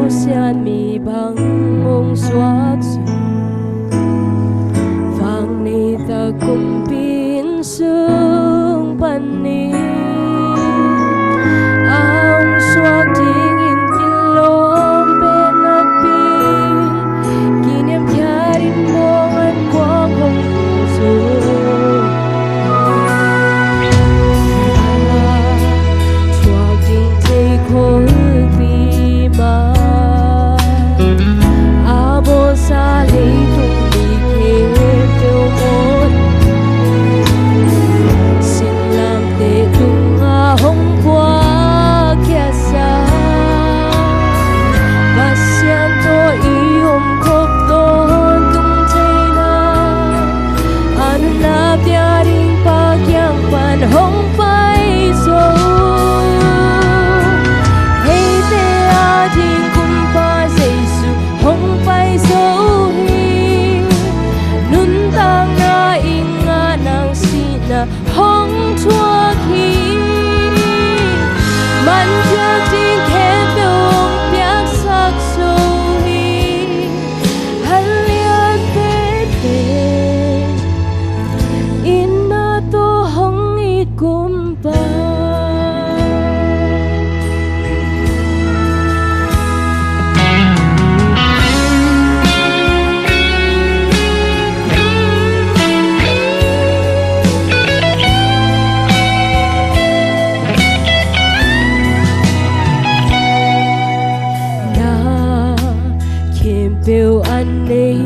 xian mi bằng mong xoát vàng ni ta cùng pin sương pan ni ang xoát ting in kilom bên at pi kiniam kyarin mong an quang hong su xoát ting tay khôi sa lấy tung đi kề tiêu một xin làm để tung hôm qua kia xa và xiên tôi ý hôm khóc đón tung thấy na anh na bia đi ba giang pan hong bay rồi hey te a ding kum pa Giêsu hong bay rồi hong chua khi man chưa tin khen đông biếc sắc rồi hắn liên tết tết in na to hong ít cum ba biểu anh ấy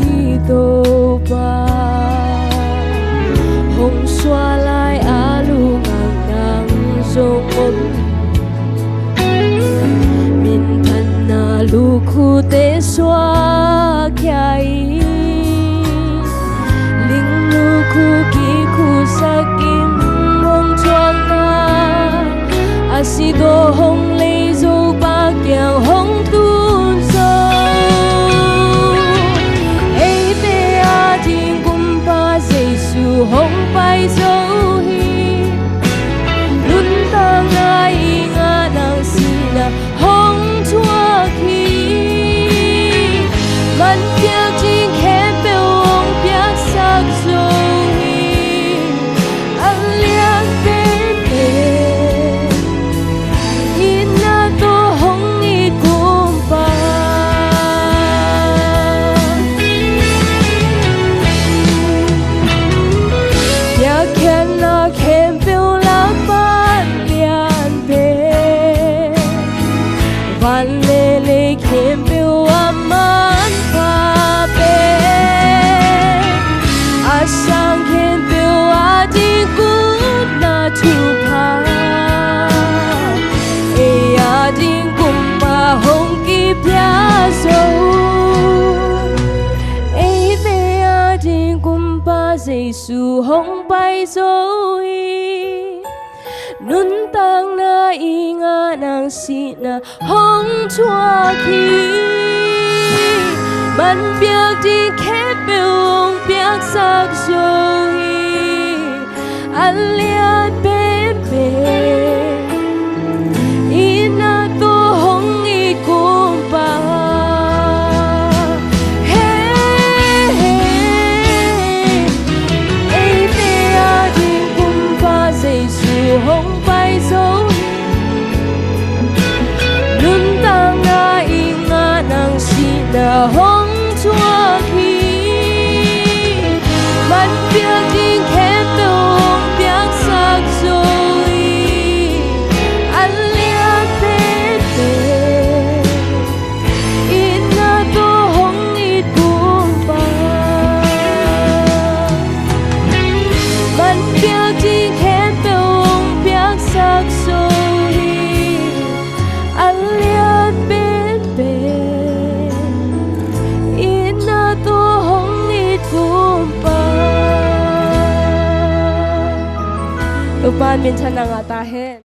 tô ba hồng xoa lại á lu ngang ngang rong ôm min thân na lu khu tế xoa khai linh lu khu kỳ khu sa kim mong choang na asido hồng lấy dâu ba kiang hồng tuôn hong bay dấu hi luôn tang ai nga nang sina hong chua khi man tiêu chính khen bêu ông biếc sắc dấu hi anh liang bên bên in na to hong ít cum ba khen phiêu lá ban lian bê van lê lê khen phiêu aman pa bê asang khen phiêu adi gut na tu pa e adi kumma hong ki pya so e ve adi kumpa Giêsu hong bay rồi nun tang na inga nang sina hong chua khi man biếc đi khép bêu biếc sắc rồi anh liệt bên bên ina to hong ít cum ba hong bay dấu luôn tang na inga nang sina hong chua khi man biếc đi khép đông biếc sắc rồi anh liếc bên bên in na to hong ít cum ba man biếc đi khép sắc rồi anh liếc bên bên in na to hong ít cum ba Tupan minsan na nga tahin